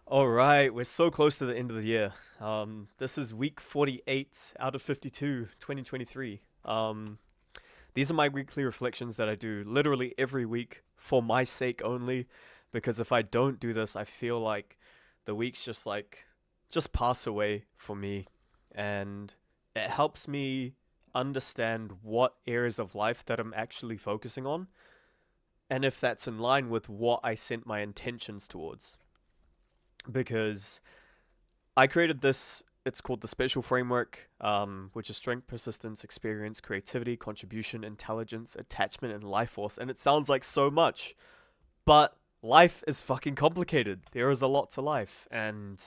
All right, we're so close to the end of the year. This is week 48 out of 52, 2023. These are my weekly reflections that I do literally every week for my sake only, because if I don't do this, I feel like the weeks just pass away for me, and it helps me understand what areas of life that I'm actually focusing on, and if that's in line with what I sent my intentions towards. Because I created this. It's called the Spatial Framework, which is strength, persistence, experience, creativity, contribution, intelligence, attachment, and life force. And it sounds like so much, but life is fucking complicated. There is a lot to life, and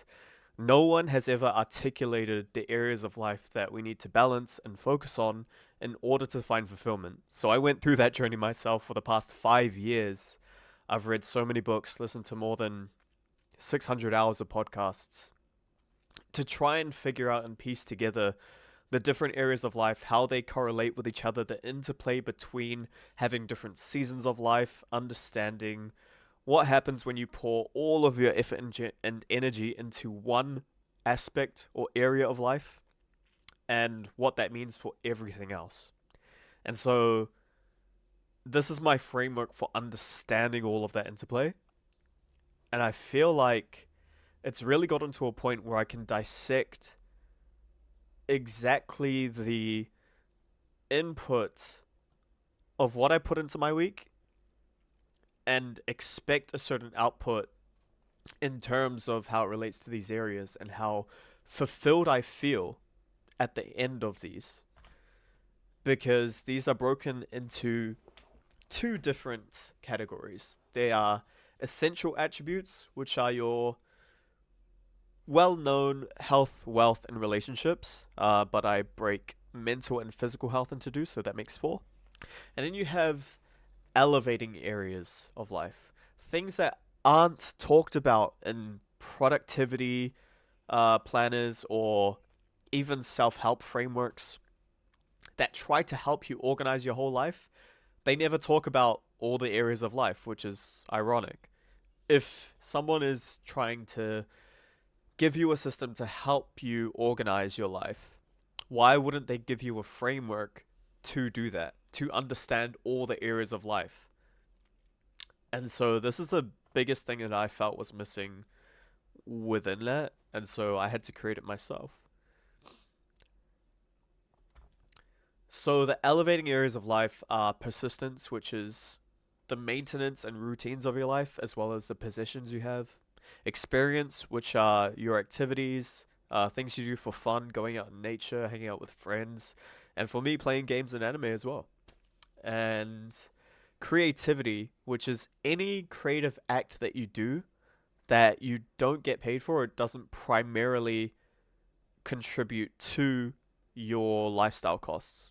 no one has ever articulated the areas of life that we need to balance and focus on in order to find fulfillment. So I went through that journey myself for the past 5 years. I've read so many books, listened to more than 600 hours of podcasts to try and figure out and piece together the different areas of life, how they correlate with each other, the interplay between having different seasons of life, understanding what happens when you pour all of your effort and energy into one aspect or area of life, and what that means for everything else. And so, this is my framework for understanding all of that interplay. And I feel like it's really gotten to a point where I can dissect exactly the input of what I put into my week and expect a certain output in terms of how it relates to these areas and how fulfilled I feel at the end of these. Because these are broken into two different categories. They are essential attributes, which are your well known health, wealth, and relationships, but I break mental and physical health into two, so that makes four. And then you have elevating areas of life, things that aren't talked about in productivity planners or even self help frameworks that try to help you organize your whole life. They never talk about all the areas of life, which is ironic. If someone is trying to give you a system to help you organize your life, why wouldn't they give you a framework to do that, to understand all the areas of life? And so this is the biggest thing that I felt was missing within that, and so I had to create it myself. So the elevating areas of life are persistence, which is the maintenance and routines of your life, as well as the possessions you have. Experience, which are your activities, things you do for fun, going out in nature, hanging out with friends, and for me, playing games and anime as well. And creativity, which is any creative act that you do that you don't get paid for, it doesn't primarily contribute to your lifestyle costs.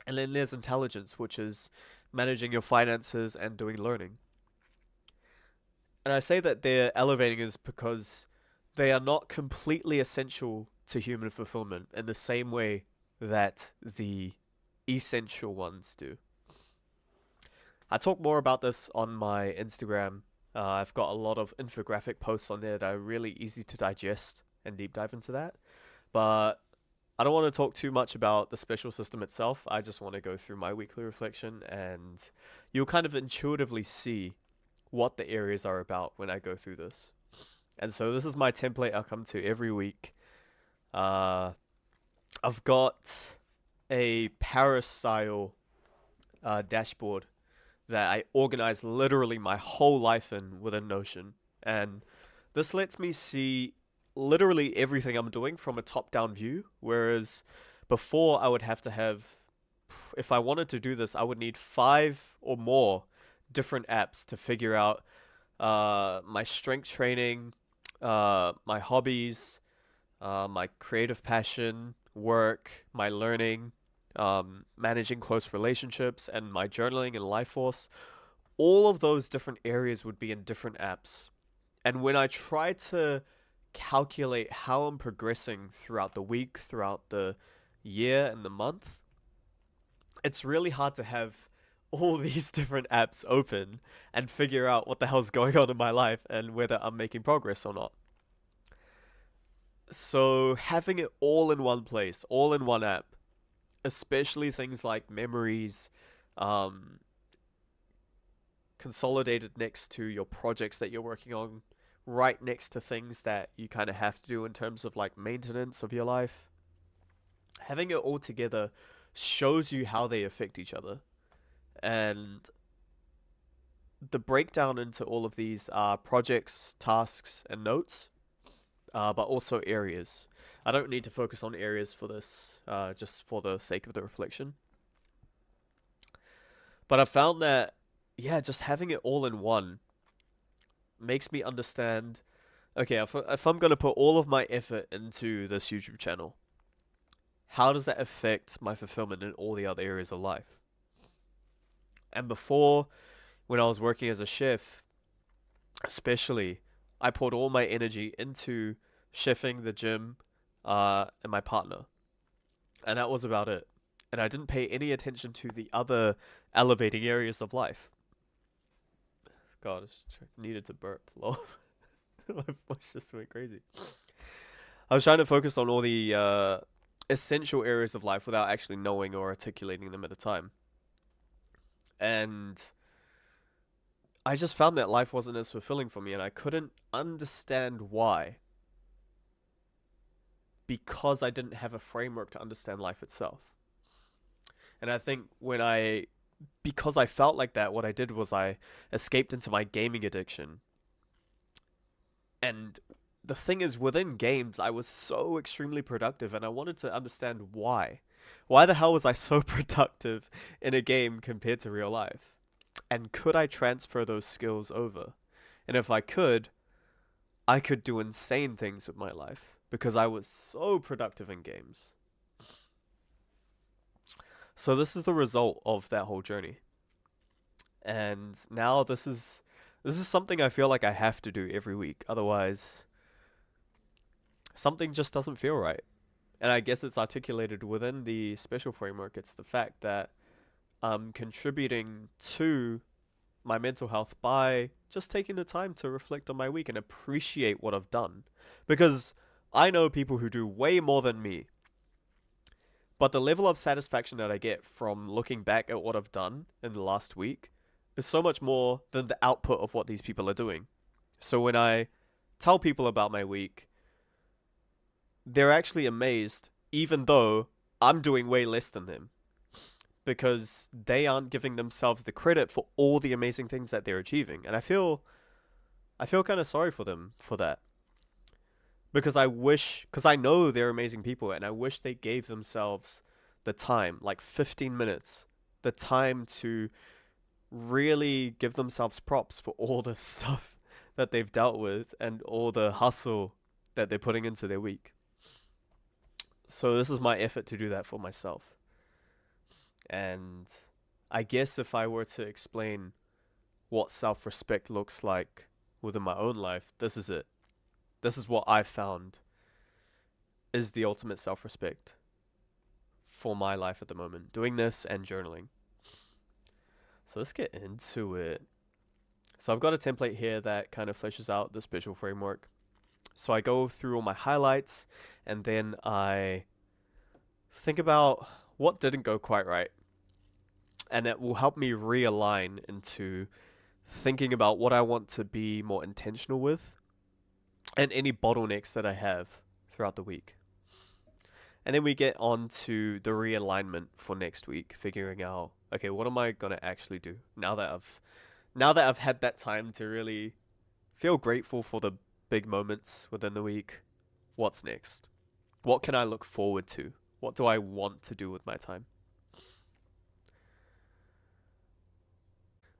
And then there's intelligence, which is managing your finances and doing learning. And I say that they're elevating is because they are not completely essential to human fulfillment in the same way that the essential ones do. I talk more about this on my Instagram. I've got a lot of infographic posts on there that are really easy to digest and deep dive into that. But I don't want to talk too much about the special system itself. I just want to go through my weekly reflection, and you'll kind of intuitively see what the areas are about when I go through this. And so this is my template I come to every week. Uh, I've got a Paris style dashboard that I organize literally my whole life in within Notion. And this lets me see literally everything I'm doing from a top down view. Whereas before, I would have to have, if I wanted to do this, I would need five or more different apps to figure out my strength training, my hobbies, my creative passion, work, my learning, managing close relationships, and my journaling and life force. All of those different areas would be in different apps. And when I try to calculate how I'm progressing throughout the week, throughout the year, and the month, it's really hard to have all these different apps open and figure out what the hell's going on in my life and whether I'm making progress or not. So having it all in one place, all in one app, especially things like memories, um, consolidated next to your projects that you're working on, right next to things that you kind of have to do in terms of like maintenance of your life. Having it all together shows you how they affect each other. And the breakdown into all of these are projects, tasks, and notes, but also areas. I don't need to focus on areas for this, just for the sake of the reflection. But I found that, yeah, just having it all in one makes me understand, okay, if I'm going to put all of my effort into this YouTube channel, how does that affect my fulfillment in all the other areas of life? And before, when I was working as a chef, especially, I poured all my energy into chefing, the gym, and my partner. And that was about it. And I didn't pay any attention to the other elevating areas of life. God, I just needed to burp. Lol. My voice just went crazy. I was trying to focus on all the essential areas of life without actually knowing or articulating them at the time. And I just found that life wasn't as fulfilling for me, and I couldn't understand why. Because I didn't have a framework to understand life itself. And I think because I felt like that, what I did was I escaped into my gaming addiction. And the thing is, within games, I was so extremely productive, and I wanted to understand why. Why the hell was I so productive in a game compared to real life? And could I transfer those skills over? And if I could do insane things with my life because I was so productive in games. So this is the result of that whole journey. And now this is something I feel like I have to do every week. Otherwise, something just doesn't feel right. And I guess it's articulated within the special framework. It's the fact that I'm contributing to my mental health by just taking the time to reflect on my week and appreciate what I've done. Because I know people who do way more than me. But the level of satisfaction that I get from looking back at what I've done in the last week is so much more than the output of what these people are doing. So when I tell people about my week, they're actually amazed, even though I'm doing way less than them. Because they aren't giving themselves the credit for all the amazing things that they're achieving. And I feel kind of sorry for them for that. Because I know they're amazing people, and I wish they gave themselves the time, like 15 minutes, the time to really give themselves props for all the stuff that they've dealt with and all the hustle that they're putting into their week. So this is my effort to do that for myself. And I guess if I were to explain what self-respect looks like within my own life, this is it. This is what I've found is the ultimate self-respect for my life at the moment. Doing this and journaling. So let's get into it. So I've got a template here that kind of fleshes out the special framework. So I go through all my highlights, and then I think about what didn't go quite right. And it will help me realign into thinking about what I want to be more intentional with and any bottlenecks that I have throughout the week. And then we get on to the realignment for next week, figuring out, okay, what am I going to actually do now that I've had that time to really feel grateful for the big moments within the week. What's next? What can I look forward to? What do I want to do with my time?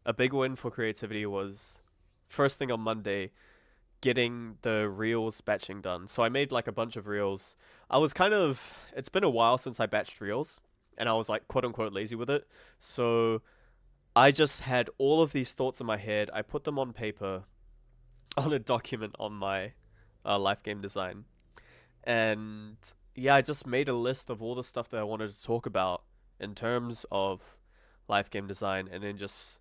A big win for creativity was first thing on Monday, getting the reels batching done. So I made like a bunch of reels. It's been a while since I batched reels, and I was like quote unquote lazy with it. So I just had all of these thoughts in my head. I put them on paper, on a document on my Life Game Design. And yeah, I just made a list of all the stuff that I wanted to talk about in terms of life game design and then just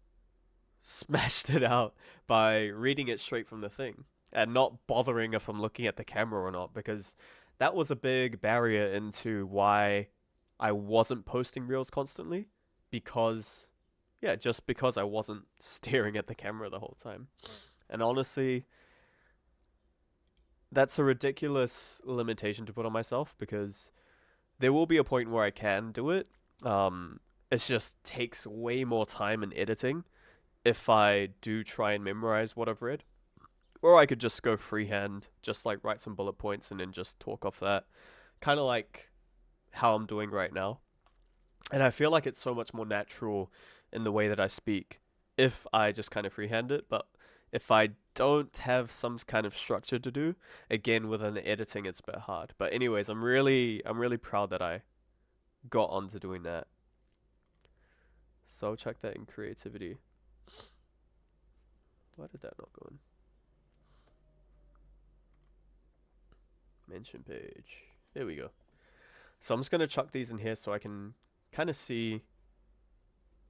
smashed it out by reading it straight from the thing and not bothering if I'm looking at the camera or not, because that was a big barrier into why I wasn't posting reels constantly, because yeah, just because I wasn't staring at the camera the whole time. And honestly, that's a ridiculous limitation to put on myself, because there will be a point where I can do it. It just takes way more time and editing if I do try and memorize what I've read. Or I could just go freehand, just like write some bullet points and then just talk off that. Kind of like how I'm doing right now. And I feel like it's so much more natural in the way that I speak if I just kind of freehand it. But if I don't have some kind of structure to do, again with an editing it's a bit hard. But anyways, I'm really proud that I got onto doing that. So I'll check that in creativity. Why did that not go in? Mention page. There we go. So I'm just gonna chuck these in here so I can kind of see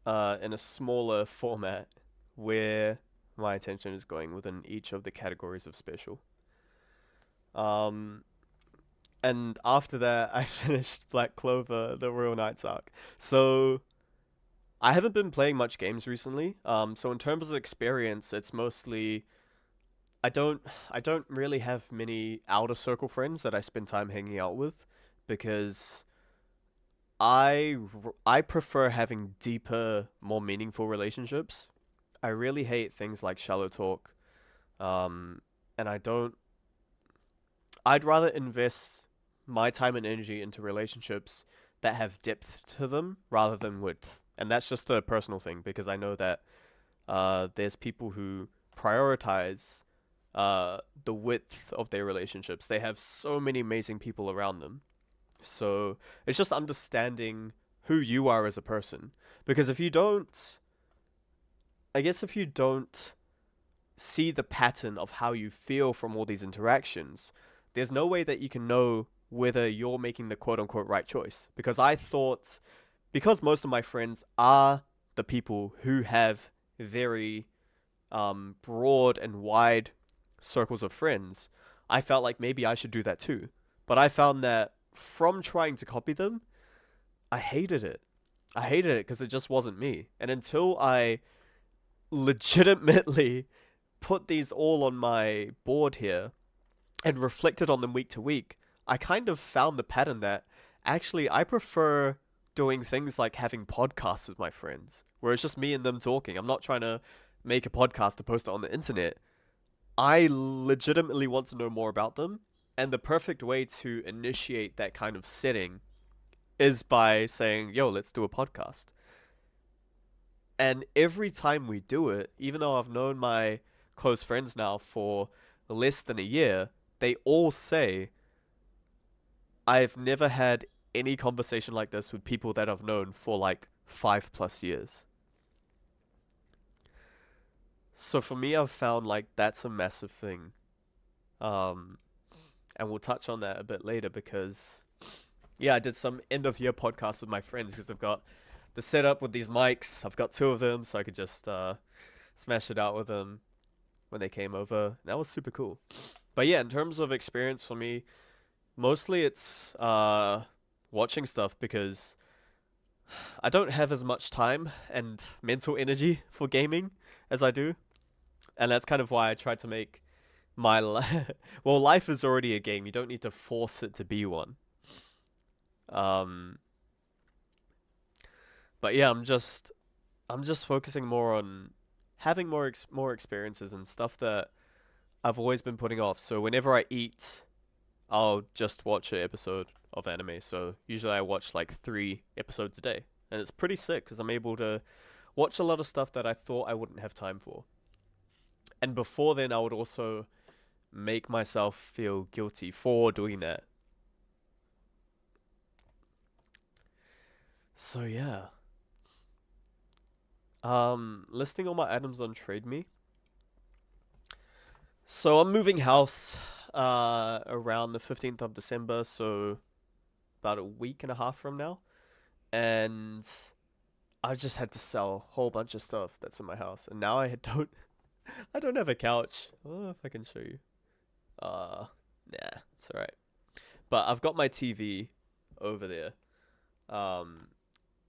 in a smaller format where my attention is going within each of the categories of special. And after that, I finished Black Clover, the Royal Knights arc. So I haven't been playing much games recently. So in terms of experience, it's mostly I don't really have many outer circle friends that I spend time hanging out with, because I prefer having deeper, more meaningful relationships. I really hate things like shallow talk. And I'd rather invest my time and energy into relationships that have depth to them rather than width. And that's just a personal thing, because I know that there's people who prioritize the width of their relationships. They have so many amazing people around them. So it's just understanding who you are as a person. Because if you don't see the pattern of how you feel from all these interactions, there's no way that you can know whether you're making the quote unquote right choice. Because most of my friends are the people who have very broad and wide circles of friends, I felt like maybe I should do that too. But I found that from trying to copy them, I hated it. I hated it because it just wasn't me. And until I legitimately put these all on my board here and reflected on them week to week, I kind of found the pattern that actually I prefer doing things like having podcasts with my friends, where it's just me and them talking. I'm not trying to make a podcast to post it on the internet. I legitimately want to know more about them, and the perfect way to initiate that kind of setting is by saying, yo, let's do a podcast. And every time we do it, even though I've known my close friends now for less than a year, they all say, I've never had any conversation like this with people that I've known for like 5+ years. So for me, I've found like that's a massive thing. And we'll touch on that a bit later, because yeah, I did some end of year podcasts with my friends, because I've got the setup with these mics. I've got 2 of them, so I could just smash it out with them when they came over. That was super cool. But yeah, in terms of experience for me, mostly it's watching stuff, because I don't have as much time and mental energy for gaming as I do. And that's kind of why I tried to make my well, life is already a game. You don't need to force it to be one. But yeah, I'm just focusing more on having more experiences and stuff that I've always been putting off. So whenever I eat, I'll just watch an episode of anime. So usually I watch like 3 episodes a day, and it's pretty sick because I'm able to watch a lot of stuff that I thought I wouldn't have time for. And before then, I would also make myself feel guilty for doing that. So yeah. Listing all my items on Trade Me. So I'm moving house around the 15th of December, so about a week and a half from now. And I just had to sell a whole bunch of stuff that's in my house, and now I don't I don't have a couch. I don't know if I can show you. Uh, nah, it's alright. But I've got my TV over there. Um,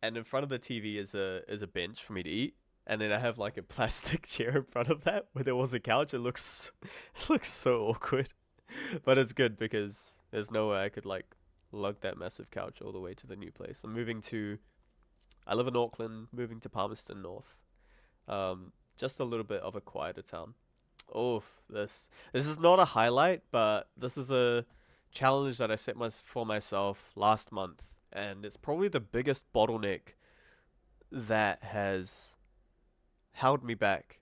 and in front of the TV is a bench for me to eat. And then I have like a plastic chair in front of that where there was a couch. It looks it looks so awkward. But it's good because there's no way I could like lug that massive couch all the way to the new place. I live in Auckland, moving to Palmerston North. Just a little bit of a quieter town. Oh, this is not a highlight, but this is a challenge that I for myself last month, and it's probably the biggest bottleneck that has held me back,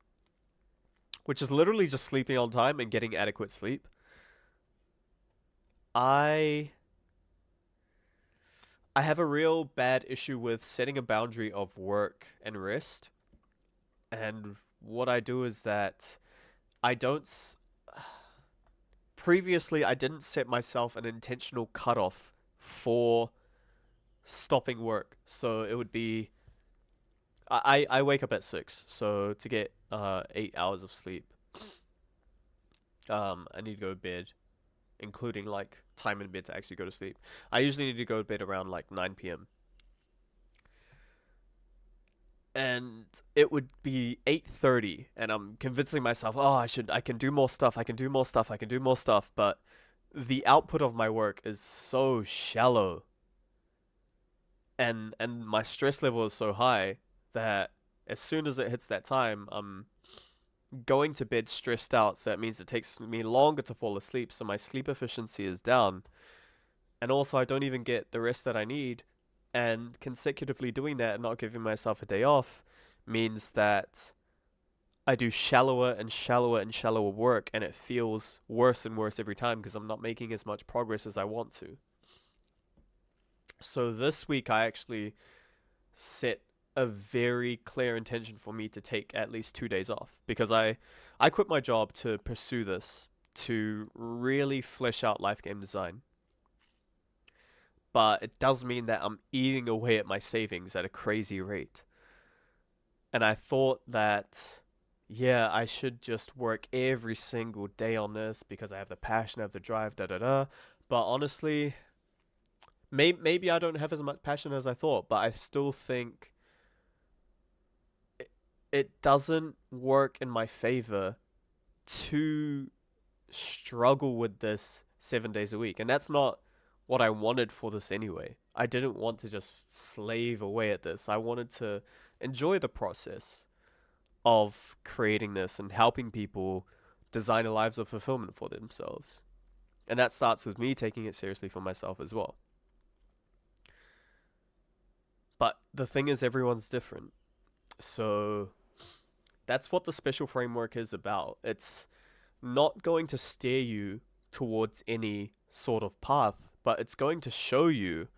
which is literally just sleeping on time and getting adequate sleep. I I have a real bad issue with setting a boundary of work and rest. And what I do is that I don't. Previously, I didn't set myself an intentional cutoff for stopping work. So it would be. I wake up at 6. So to get 8 hours of sleep, I need to go to bed, including like time in bed to actually go to sleep. I usually need to go to bed around like 9 p.m. And it would be 8:30 and I'm convincing myself, "Oh, I can do more stuff. I can do more stuff. I can do more stuff." But the output of my work is so shallow and my stress level is so high that as soon as it hits that time, I'm going to bed stressed out, so that means it takes me longer to fall asleep, so my sleep efficiency is down. And also I don't even get the rest that I need, and consecutively doing that and not giving myself a day off means that I do shallower and shallower and shallower work, and it feels worse and worse every time because I'm not making as much progress as I want to. So this week I actually set a very clear intention for me to take at least 2 days off because I quit my job to pursue this, to really flesh out life game design. But it does mean that I'm eating away at my savings at a crazy rate. And I thought that, yeah, I should just work every single day on this because I have the passion, I have the drive, da da da. But honestly, maybe I don't have as much passion as I thought, but I still think it doesn't work in my favor to struggle with this 7 days a week. And that's not what I wanted for this anyway. I didn't want to just slave away at this. I wanted to enjoy the process of creating this and helping people design a lives of fulfillment for themselves. And that starts with me taking it seriously for myself as well. But the thing is, everyone's different. So that's what the special framework is about. It's not going to steer you towards any sort of path, but it's going to show you,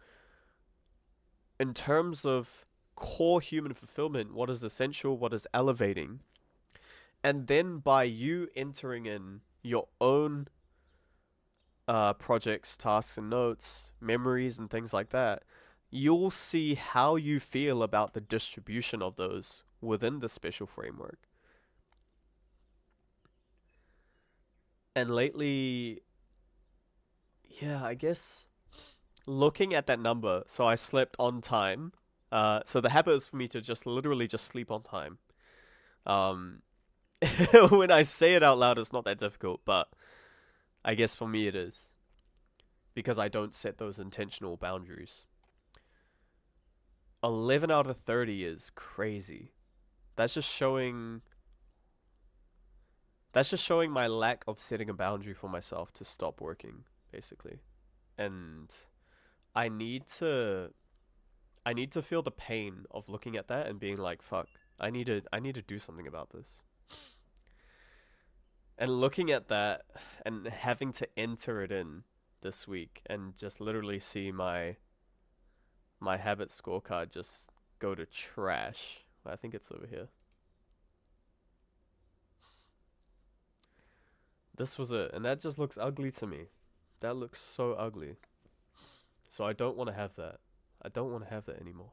in terms of core human fulfillment, what is essential, what is elevating. And then by you entering in your own projects, tasks, and notes, memories, and things like that, you'll see how you feel about the distribution of those within the special framework. And lately, yeah, I guess looking at that number, so I slept on time. So the habit is for me to just literally just sleep on time. Um, when I say it out loud, it's not that difficult, but I guess for me it is because I don't set those intentional boundaries. 11 out of 30 is crazy. That's just showing that's just showing my lack of setting a boundary for myself to stop working, basically. And I need to I need to feel the pain of looking at that and being like, fuck, I need to do something about this. And looking at that and having to enter it in this week and just literally see my habit scorecard just go to trash. I think it's over here. This was it, and that just looks ugly to me. That looks so ugly. So I don't want to have that. I don't want to have that anymore.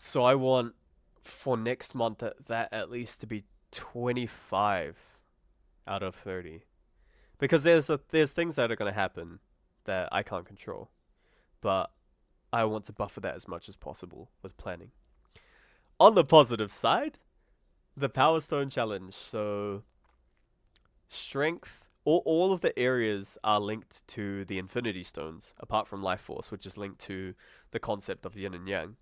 So I want for next month that at least to be 25 out of 30. Because there's things that are going to happen that I can't control, but I want to buffer that as much as possible with planning. On the positive side, the Power Stone Challenge. So strength, all of the areas are linked to the Infinity Stones, apart from Life Force, which is linked to the concept of Yin and Yang.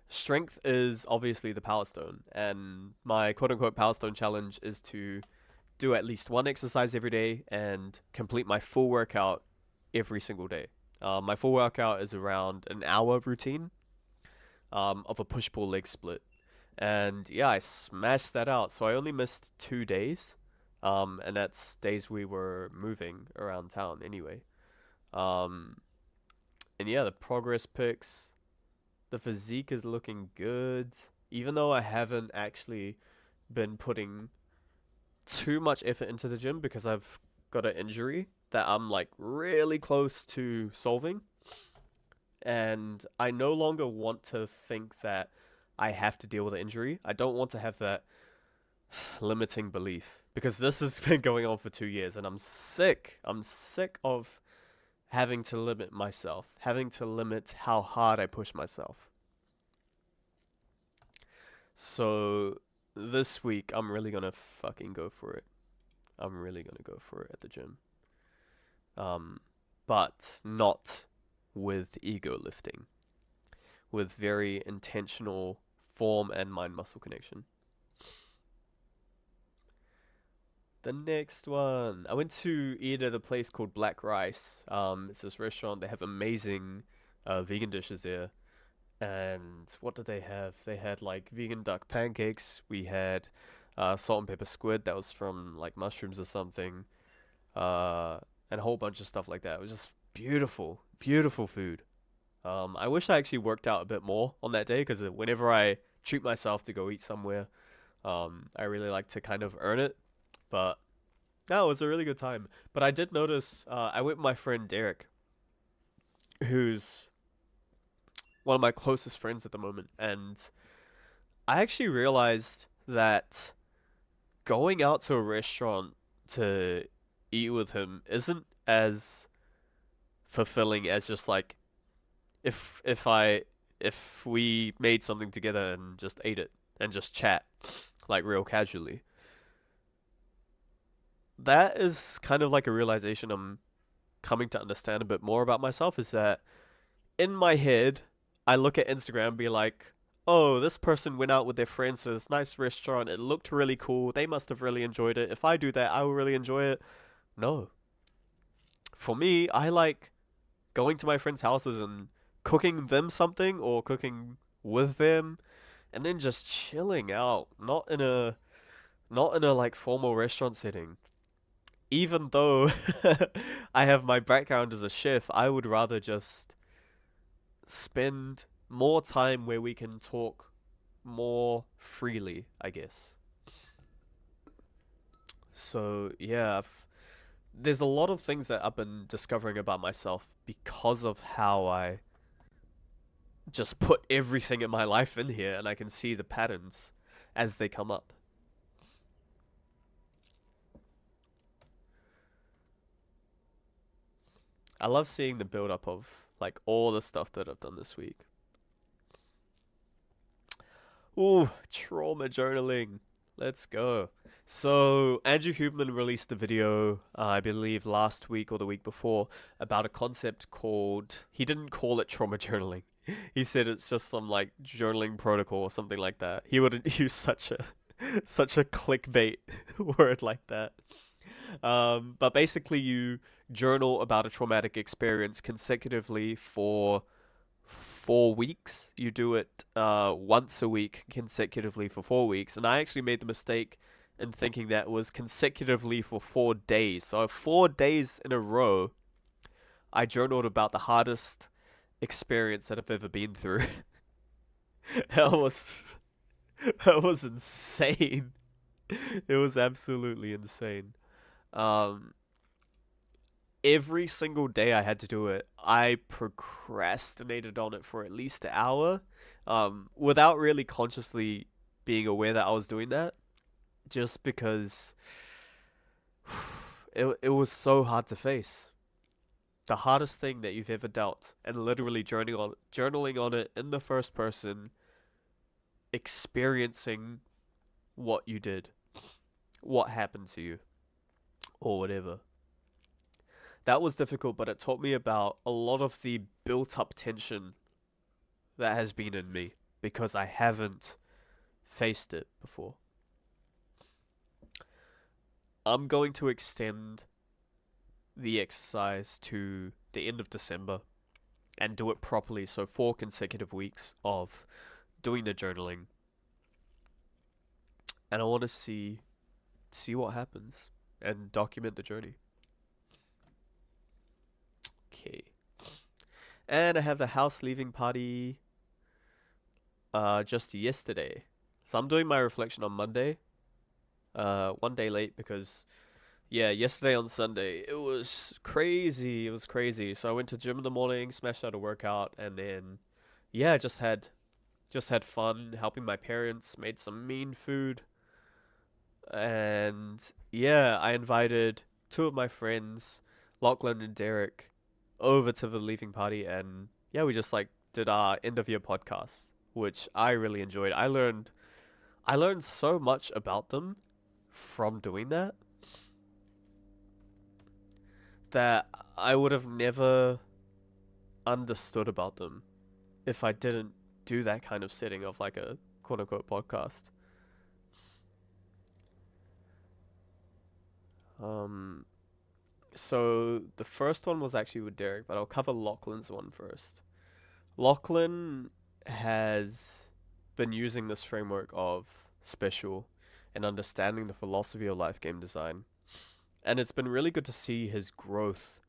Strength is obviously the Power Stone, and my quote unquote Power Stone Challenge is to do at least one exercise every day and complete my full workout every single day. My full workout is around an hour routine of a push pull leg split. And yeah, I smashed that out. So I only missed 2 days. And that's days we were moving around town anyway. Um, and yeah, the progress pics, the physique is looking good. Even though I haven't actually been putting too much effort into the gym because I've got an injury that I'm like really close to solving. And I no longer want to think that I have to deal with the injury. I don't want to have that limiting belief because this has been going on for 2 years and I'm sick. I'm sick of having to limit myself, having to limit how hard I push myself. So this week, I'm really gonna fucking go for it. I'm really gonna go for it at the gym. Um, but not with ego lifting, with very intentional form and mind muscle connection. The next one, I went to eat at a place called Black Rice. It's this restaurant. They have amazing vegan dishes there. And what did they have? They had like vegan duck pancakes. We had salt and pepper squid that was from like mushrooms or something, uh, and a whole bunch of stuff like that. It was just beautiful, beautiful food. I wish I actually worked out a bit more on that day because whenever I treat myself to go eat somewhere, I really like to kind of earn it. But no, it was a really good time. But I did notice I went with my friend Derek, who's one of my closest friends at the moment, and I actually realized that going out to a restaurant to eat with him isn't as fulfilling as just like if we made something together and just ate it and just chat like real casually. That is kind of like a realization I'm coming to understand a bit more about myself is that in my head I look at Instagram and be like, oh, this person went out with their friends to this nice restaurant. It looked really cool. They must have really enjoyed it. If I do that, I will really enjoy it. No. For me, I like going to my friends' houses and cooking them something or cooking with them and then just chilling out, not in a like formal restaurant setting. Even though I have my background as a chef, I would rather just spend more time where we can talk more freely, I guess. So, yeah, there's a lot of things that I've been discovering about myself because of how I just put everything in my life in here and I can see the patterns as they come up. I love seeing the build up of like all the stuff that I've done this week. Ooh, trauma journaling. Let's go. So, Andrew Huberman released a video, I believe last week or the week before, about a concept called, he didn't call it trauma journaling. He said it's just some like journaling protocol or something like that. He wouldn't use such a clickbait word like that. But basically, you journal about a traumatic experience consecutively for 4 weeks. You do it once a week consecutively for 4 weeks. And I actually made the mistake in thinking that was consecutively for 4 days. So 4 days in a row, I journaled about the hardest experience that I've ever been through. that was that was insane. It was absolutely insane. Um, every single day I had to do it, I procrastinated on it for at least an hour, without really consciously being aware that I was doing that, just because it was so hard to face. The hardest thing that you've ever dealt, and literally journaling on it in the first person, experiencing what you did, what happened to you, or whatever. That was difficult, but it taught me about a lot of the built up tension that has been in me because I haven't faced it before. I'm going to extend the exercise to the end of December and do it properly. So 4 consecutive weeks of doing the journaling, and I want to see what happens and document the journey. Okay. And I have the house leaving party just yesterday. So I'm doing my reflection on Monday. One day late because yeah, yesterday on Sunday it was crazy. It was crazy. So I went to gym in the morning, smashed out a workout, and then yeah, just had fun helping my parents, made some mean food, and yeah, I invited two of my friends, Lachlan and Derek, over to the leaving party, and yeah, we just like did our end of year podcast, which I really enjoyed. I learned so much about them from doing that I would have never understood about them if I didn't do that kind of setting of like a quote unquote podcast. Um, so the first one was actually with Derek, but I'll cover Lachlan's one first. Lachlan has been using this framework of special and understanding the philosophy of life game design. And it's been really good to see his growth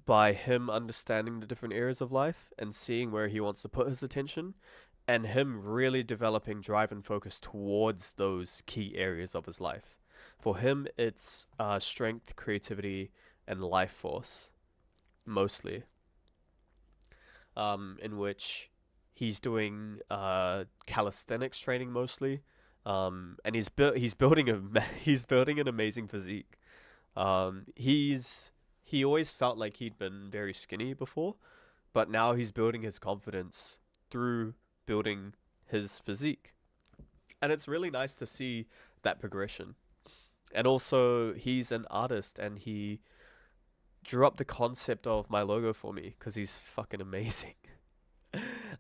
by him understanding the different areas of life and seeing where he wants to put his attention, and him really developing drive and focus towards those key areas of his life. For him, it's strength, creativity, and life force, mostly, in which he's doing calisthenics training mostly, and he's building he's building an amazing physique. He always felt like he'd been very skinny before, but now he's building his confidence through building his physique, and it's really nice to see that progression. And also, he's an artist, and he drew up the concept of my logo for me because he's fucking amazing.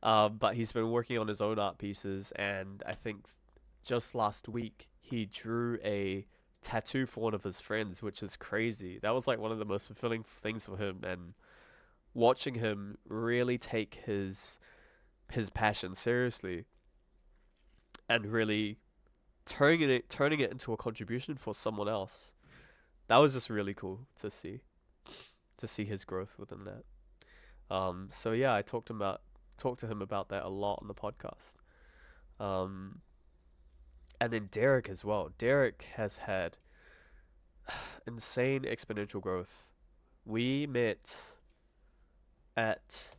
But he's been working on his own art pieces, and I think just last week he drew a tattoo for one of his friends, which is crazy. That was like one of the most fulfilling things for him, and watching him really take his passion seriously and really turning it into a contribution for someone else. That was just really cool to see his growth within that. So yeah, I talked to him about that a lot on the podcast. Um, and then Derek as well. Derek has had insane exponential growth. We met at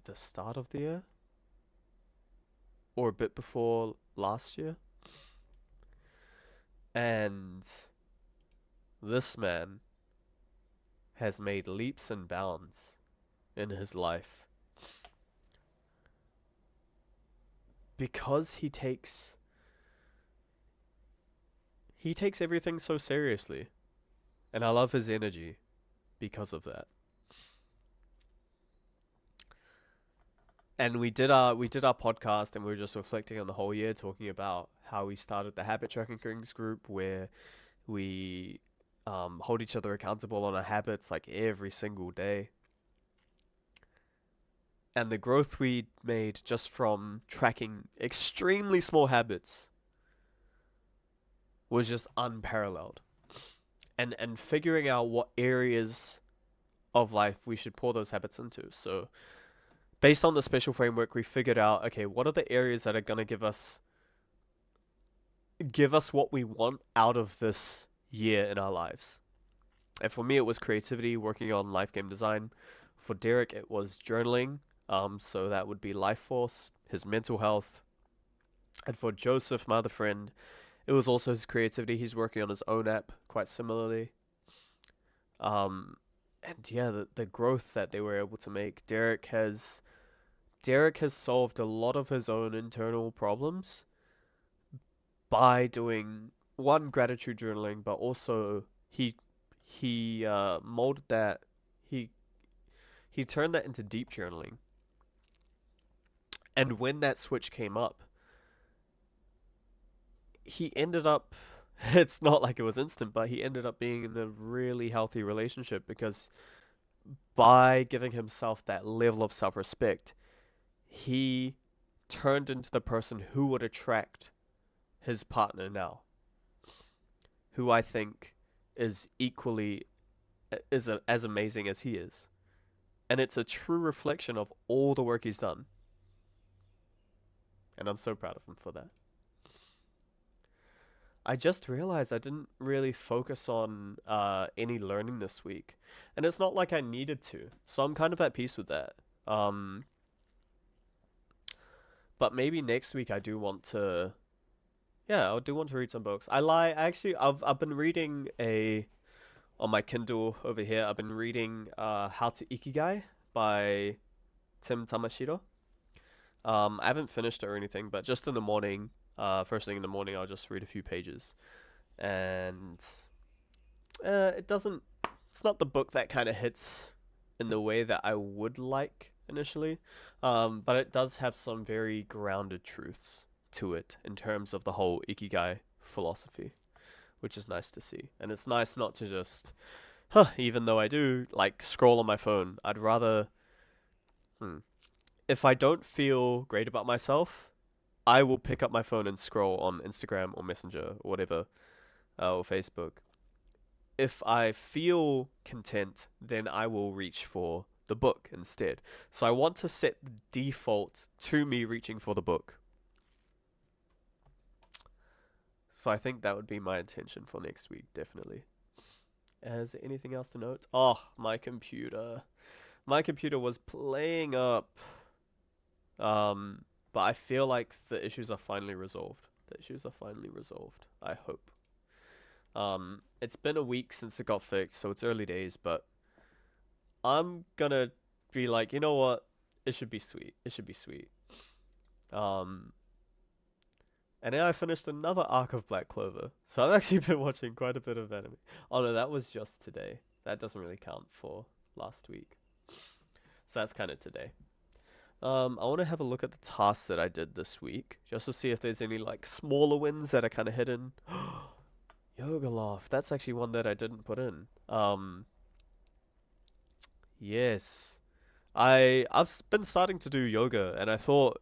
the start of the year or a bit before last year. And this man has made leaps and bounds in his life because he takes everything so seriously, and I love his energy because of that. And we did our podcast, and we were just reflecting on the whole year, talking about how we started the Habit Tracking Kings group, where we hold each other accountable on our habits like every single day. And the growth we made just from tracking extremely small habits was just unparalleled. And figuring out what areas of life we should pour those habits into. So based on the special framework, we figured out, okay, what are the areas that are gonna give us what we want out of this year in our lives? And for me, it was creativity, working on life game design. For Derek, it was journaling. So that would be life force, his mental health. And for Joseph, my other friend, it was also his creativity. He's working on his own app quite similarly. Um, and yeah, the growth that they were able to make. Derek has solved a lot of his own internal problems by doing one gratitude journaling, but also he molded that he he turned that into deep journaling. And when that switch came up, he ended up it's not like it was instant, but he ended up being in a really healthy relationship because by giving himself that level of self-respect, he turned into the person who would attract his partner now, who I think is equally as amazing as he is. And it's a true reflection of all the work he's done, and I'm so proud of him for that. I just realized I didn't really focus on any learning this week, and it's not like I needed to, so I'm kind of at peace with that. Um, but maybe next week I do want to. Yeah, I do want to read some books. I lie. Actually, I've been reading a on my Kindle over here. I've been reading How to Ikigai by Tim Tamashiro. I haven't finished it or anything, but just in the morning, first thing in the morning, I'll just read a few pages, and it doesn't. It's not the book that kind of hits in the way that I would like initially, but it does have some very grounded truths to it in terms of the whole ikigai philosophy, which is nice to see. And it's nice not to just, even though I do like scroll on my phone, I'd rather, hmm, if I don't feel great about myself, I will pick up my phone and scroll on Instagram or Messenger or whatever, or Facebook. If I feel content, then I will reach for the book instead. So I want to set the default to me reaching for the book. So I think that would be my intention for next week, definitely. Is there anything else to note? Oh, my computer. My computer was playing up. But I feel like the issues are finally resolved. The issues are finally resolved. I hope. It's been a week since it got fixed, so it's early days, but I'm gonna be like, you know what? It should be sweet. It should be sweet. Um, and then I finished another arc of Black Clover. So I've actually been watching quite a bit of anime. Oh no, that was just today. That doesn't really count for last week. So that's kind of today. I want to have a look at the tasks that I did this week, just to see if there's any like smaller wins that are kind of hidden. Yoga Loft. That's actually one that I didn't put in. Yes. I've been starting to do yoga, and I thought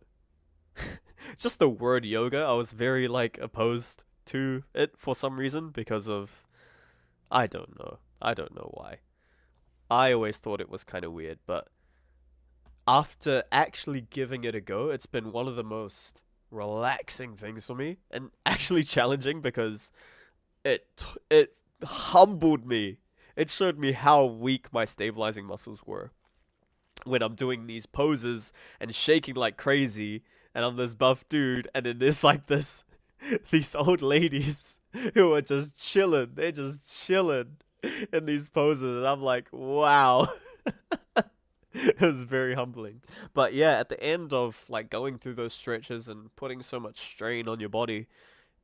just the word yoga, I was very like opposed to it for some reason because of I don't know. I don't know why. I always thought it was kind of weird, but after actually giving it a go, it's been one of the most relaxing things for me and actually challenging because it humbled me. It showed me how weak my stabilizing muscles were when I'm doing these poses and shaking like crazy, and I'm this buff dude, and then there's like this these old ladies who are just chilling. They're just chilling in these poses, and I'm like, wow. It was very humbling. But yeah, at the end of like going through those stretches and putting so much strain on your body,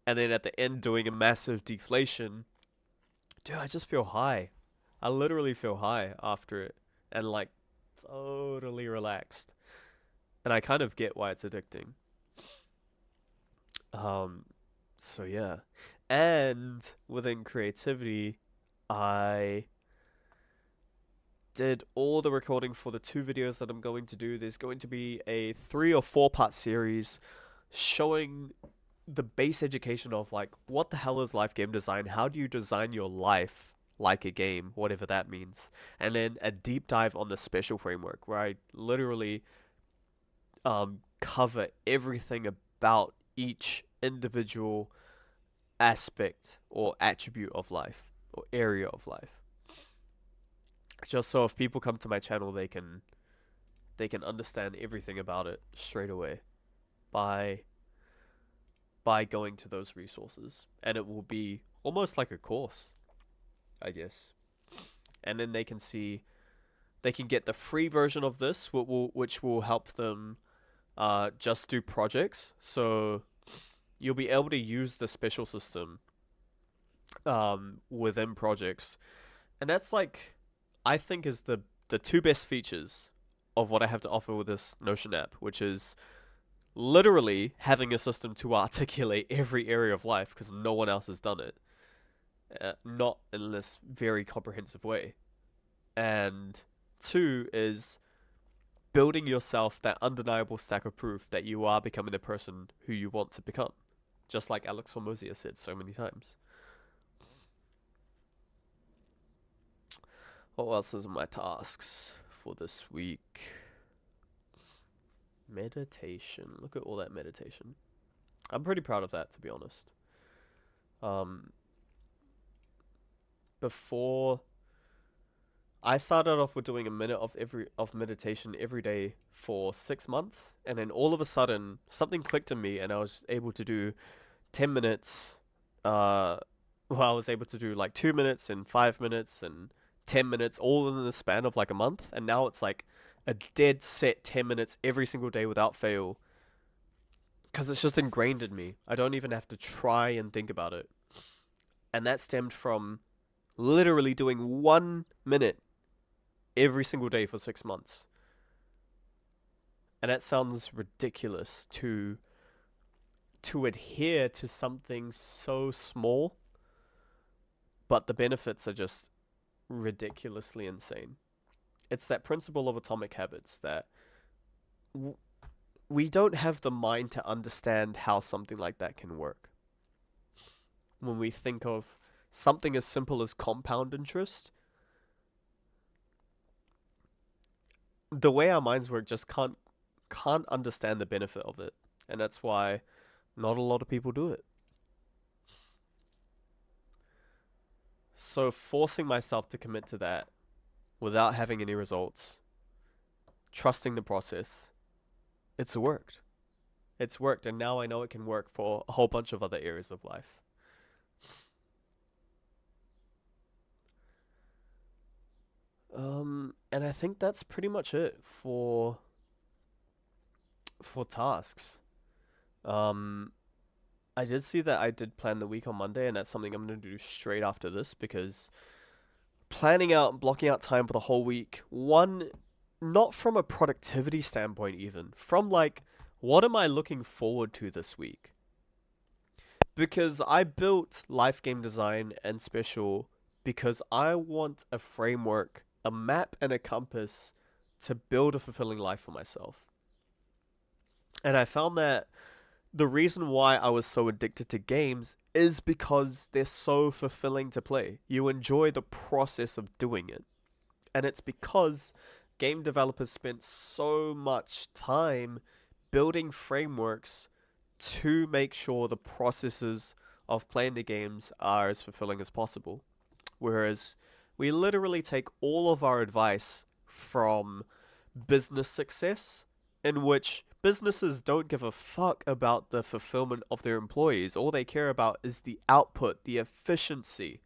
and then at the end doing a massive deflation, dude, I just feel high. I literally feel high after it and like totally relaxed. And I kind of get why it's addicting. Um, so yeah. And within creativity, I did all the recording for the two videos that I'm going to do. There's going to be a 3 or 4 part series showing the base education of like what the hell is life game design? How do you design your life like a game, whatever that means? And then a deep dive on the special framework where I literally cover everything about each individual aspect or attribute of life or area of life. just so if people come to my channel, they can understand everything about it straight away by going to those resources, and it will be almost like a course, I guess. And then they can get the free version of this, which will help them just do projects. So you'll be able to use the special system within projects, and that's like, I think, is the two best features of what I have to offer with this Notion app, which is literally having a system to articulate every area of life because no one else has done it, not in this very comprehensive way. And two is building yourself that undeniable stack of proof that you are becoming the person who you want to become, just like Alex Hormozy said so many times. What else is my tasks for this week? Meditation. Look at all that meditation. I'm pretty proud of that, to be honest. Um, Before I started off with doing a minute of meditation every day for 6 months, and then all of a sudden something clicked in me, and I was able to do 10 minutes. Well, I was able to do like 2 minutes and 5 minutes and 10 minutes, all in the span of like a month, and now it's like a dead set 10 minutes every single day without fail, because it's just ingrained in me. I don't even have to try and think about it, and that stemmed from literally doing 1 minute every single day for 6 months. And that sounds ridiculous to adhere to something so small, but the benefits are just ridiculously insane. It's that principle of atomic habits that we don't have the mind to understand how something like that can work. When we think of something as simple as compound interest, the way our minds work just can't understand the benefit of it, and that's why not a lot of people do it. So forcing myself to commit to that without having any results, trusting the process, it's worked. It's worked, and now I know it can work for a whole bunch of other areas of life. And I think that's pretty much it for tasks. Um, I did see that I did plan the week on Monday, and that's something I'm gonna do straight after this, because planning out and blocking out time for the whole week, one, not from a productivity standpoint, even from like, what am I looking forward to this week? Because I built Life Game Design and Special because I want a framework, a map, and a compass to build a fulfilling life for myself. And I found that the reason why I was so addicted to games is because they're so fulfilling to play. You enjoy the process of doing it. And it's because game developers spent so much time building frameworks to make sure the processes of playing the games are as fulfilling as possible. Whereas we literally take all of our advice from business success, in which businesses don't give a fuck about the fulfillment of their employees. All they care about is the output, the efficiency.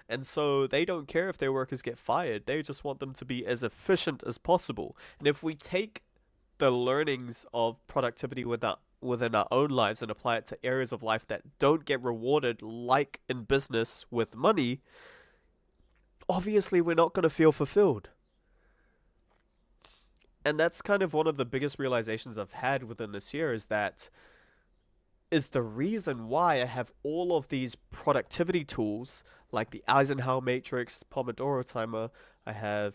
And so they don't care if their workers get fired. They just want them to be as efficient as possible. And if we take the learnings of productivity within our own lives and apply it to areas of life that don't get rewarded, like in business with money, obviously we're not going to feel fulfilled. And that's kind of one of the biggest realizations I've had within this year, is the reason why I have all of these productivity tools like the Eisenhower Matrix, Pomodoro Timer. I have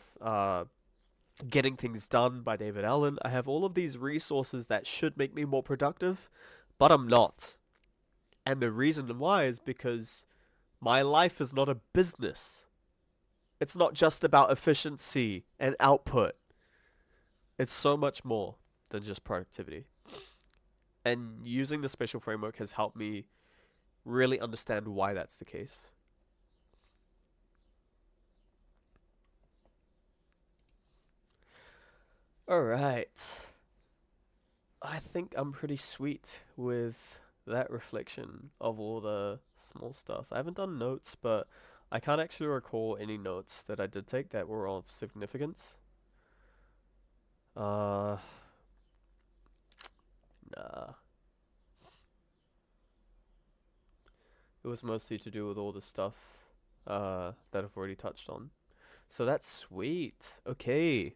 Getting Things Done by David Allen. I have all of these resources that should make me more productive, but I'm not. And the reason why is because my life is not a business. It's not just about efficiency and output. It's so much more than just productivity. And using the special framework has helped me really understand why that's the case. Alright. I think I'm pretty sweet with that reflection of all the small stuff. I haven't done notes, but I can't actually recall any notes that I did take that were of significance. Uh, nah. It was mostly to do with all the stuff that I've already touched on. So that's sweet. Okay.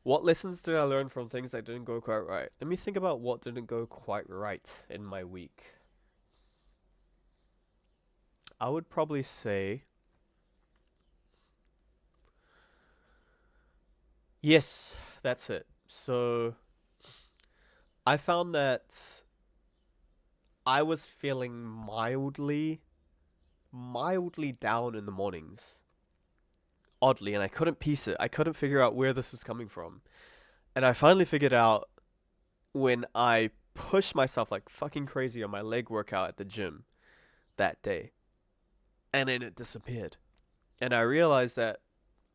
What lessons did I learn from things that didn't go quite right? Let me think about what didn't go quite right in my week. I would probably say, yes, that's it. So I found that I was feeling mildly down in the mornings. Oddly, and I couldn't piece it. I couldn't figure out where this was coming from. And I finally figured out when I pushed myself like fucking crazy on my leg workout at the gym that day. And then it disappeared. And I realized that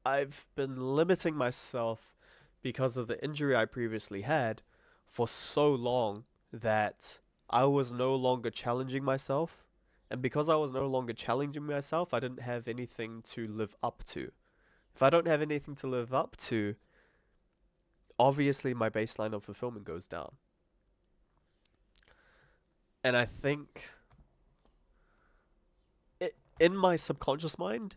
I've been limiting myself because of the injury I previously had for so long that I was no longer challenging myself. And because I was no longer challenging myself, I didn't have anything to live up to. If I don't have anything to live up to, obviously my baseline of fulfillment goes down. And I think in my subconscious mind,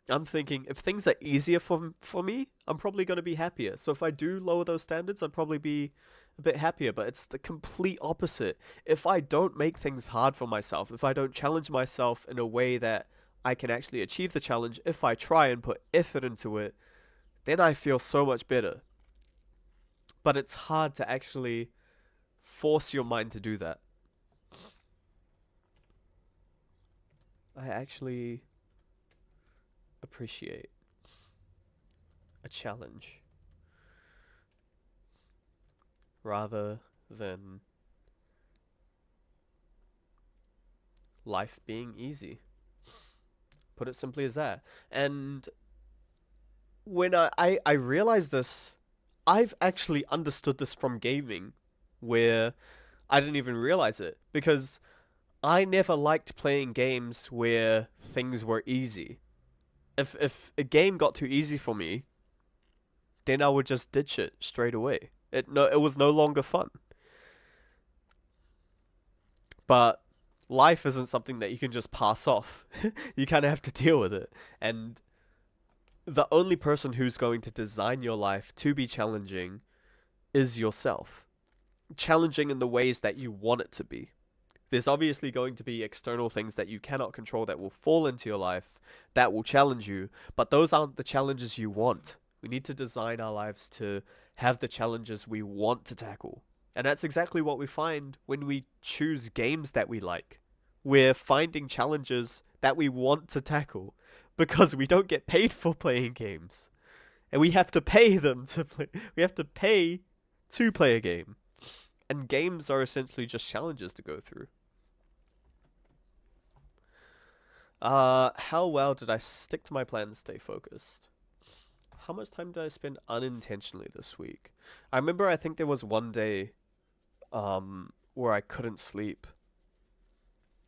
I'm thinking if things are easier for me, I'm probably going to be happier. So if I do lower those standards, I'd probably be a bit happier. But it's the complete opposite. If I don't make things hard for myself, if I don't challenge myself in a way that I can actually achieve the challenge, if I try and put effort into it, then I feel so much better. But it's hard to actually force your mind to do that. I actually appreciate a challenge rather than life being easy. Put it simply as that. And when I realized this, I've actually understood this from gaming, where I didn't even realize it. Because I never liked playing games where things were easy. If a game got too easy for me, then I would just ditch it straight away. It was no longer fun. But life isn't something that you can just pass off. You kind of have to deal with it. And the only person who's going to design your life to be challenging is yourself. Challenging in the ways that you want it to be. There's obviously going to be external things that you cannot control that will fall into your life that will challenge you, but those aren't the challenges you want. We need to design our lives to have the challenges we want to tackle. And that's exactly what we find when we choose games that we like. We're finding challenges that we want to tackle because we don't get paid for playing games. And we have to pay them to play. We have to pay to play a game. And games are essentially just challenges to go through. How well did I stick to my plan and stay focused? How much time did I spend unintentionally this week? I remember I think there was one day, where I couldn't sleep.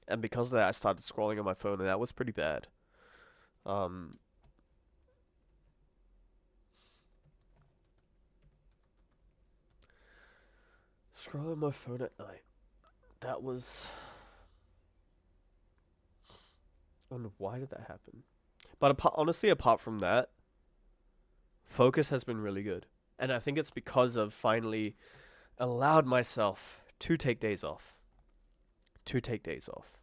And because of that, I started scrolling on my phone, and that was pretty bad. Um, Scrolling on my phone at night. That was. And why did that happen? But honestly, apart from that, focus has been really good. And I think it's because of finally allowed myself to take days off. To take days off.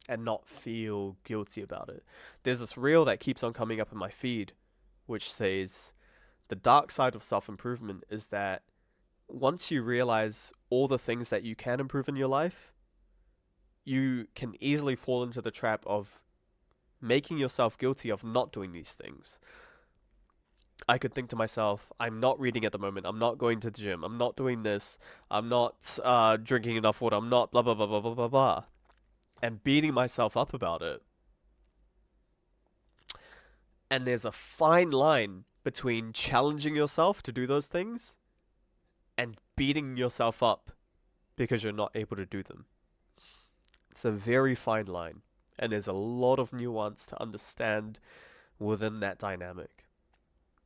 And not feel guilty about it. There's this reel that keeps on coming up in my feed, which says the dark side of self improvement is that once you realize all the things that you can improve in your life, you can easily fall into the trap of making yourself guilty of not doing these things. I could think to myself, I'm not reading at the moment, I'm not going to the gym, I'm not doing this, I'm not drinking enough water, I'm not blah blah blah blah blah blah blah. And beating myself up about it. And there's a fine line between challenging yourself to do those things and beating yourself up because you're not able to do them. It's a very fine line, and there's a lot of nuance to understand within that dynamic.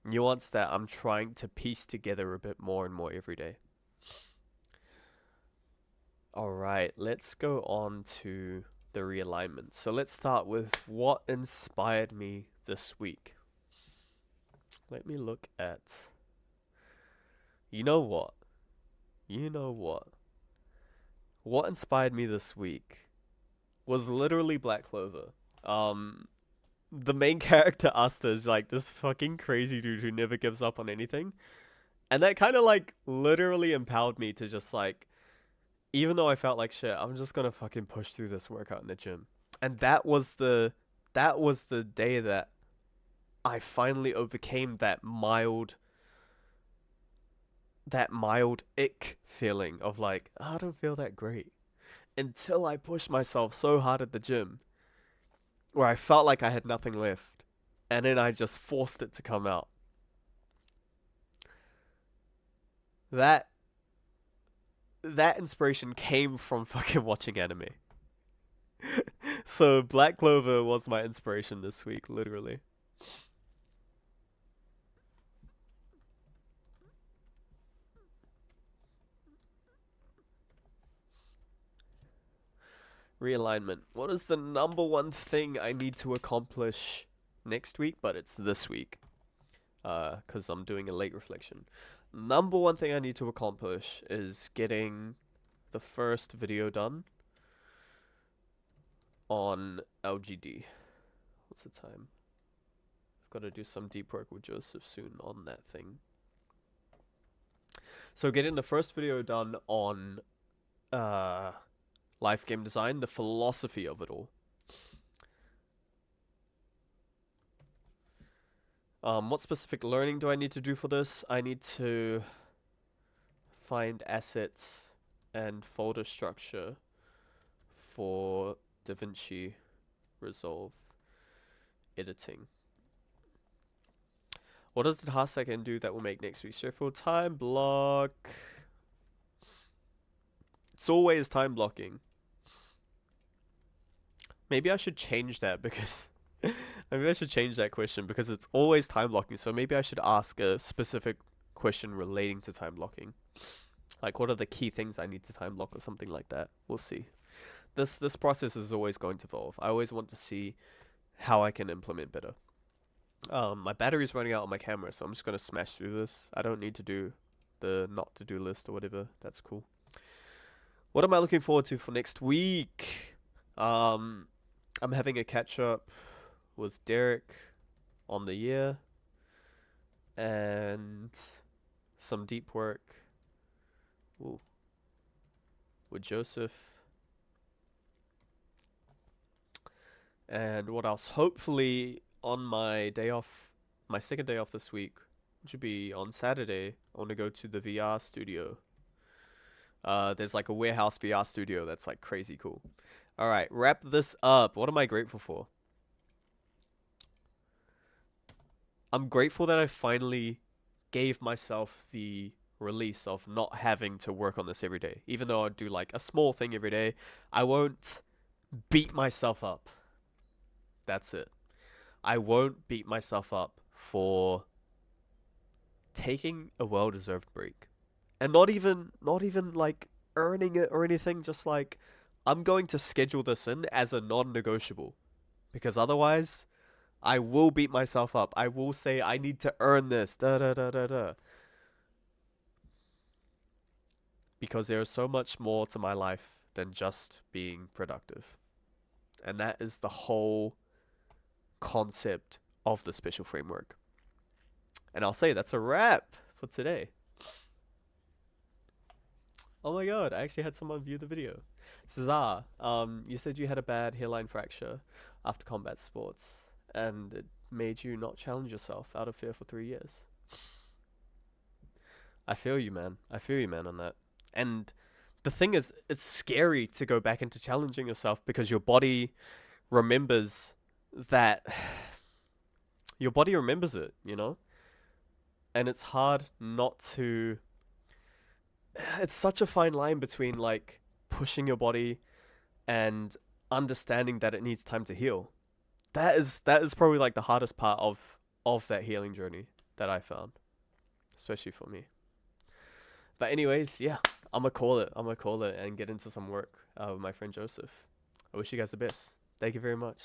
Nuance that I'm trying to piece together a bit more and more every day. Alright, let's go on to the realignment. So let's start with what inspired me this week. Let me look at... You know what? What inspired me this week was literally Black Clover. The main character Asta is like this fucking crazy dude who never gives up on anything. And that kind of like literally empowered me to just like, even though I felt like shit, I'm just gonna fucking push through this workout in the gym. And that was the day that I finally overcame that mild ick feeling of like, oh, I don't feel that great. Until I pushed myself so hard at the gym where I felt like I had nothing left. And then I just forced it to come out. That inspiration came from fucking watching anime. So Black Clover was my inspiration this week, literally. Realignment. What is the number one thing I need to accomplish next week? But it's this week. Because I'm doing a late reflection. Number one thing I need to accomplish is getting the first video done on LGD. What's the time? I've got to do some deep work with Joseph soon on that thing. So getting the first video done on life game design, the philosophy of it all. What specific learning do I need to do for this? I need to find assets and folder structure for DaVinci Resolve editing. What does the task I can do that will make next week's show full time block? It's always time blocking. Maybe I should change that because maybe I should change that question because it's always time blocking. So maybe I should ask a specific question relating to time blocking. Like, what are the key things I need to time block or something like that? We'll see. This process is always going to evolve. I always want to see how I can implement better. My battery's running out on my camera, so I'm just gonna smash through this. I don't need to do the not to do list or whatever. That's cool. What am I looking forward to for next week? I'm having a catch up with Derek on the year and some deep work with Joseph. And what else? Hopefully on my day off, my second day off this week, which would be on Saturday, I want to go to the VR studio. There's like a warehouse VR studio that's like crazy cool. Alright, wrap this up. What am I grateful for? I'm grateful that I finally gave myself the release of not having to work on this every day. Even though I do like a small thing every day, I won't beat myself up. That's it. I won't beat myself up for taking a well-deserved break. And not even like earning it or anything, just like I'm going to schedule this in as a non-negotiable. Because otherwise, I will beat myself up. I will say I need to earn this. Because there is so much more to my life than just being productive. And that is the whole concept of the special framework. And I'll say that's a wrap for today. Oh my god, I actually had someone view the video. Cesar, you said you had a bad hairline fracture after combat sports, and it made you not challenge yourself out of fear for 3 years. I feel you, man. I feel you, man, on that. And the thing is, it's scary to go back into challenging yourself because your body remembers that. Your body remembers it, you know? and it's hard not to. It's such a fine line between like pushing your body and understanding that it needs time to heal. That is probably like the hardest part of that healing journey that I found, especially for me. But anyways, yeah, I'm gonna call it. I'm gonna call it and get into some work with my friend Joseph. I wish you guys the best. Thank you very much.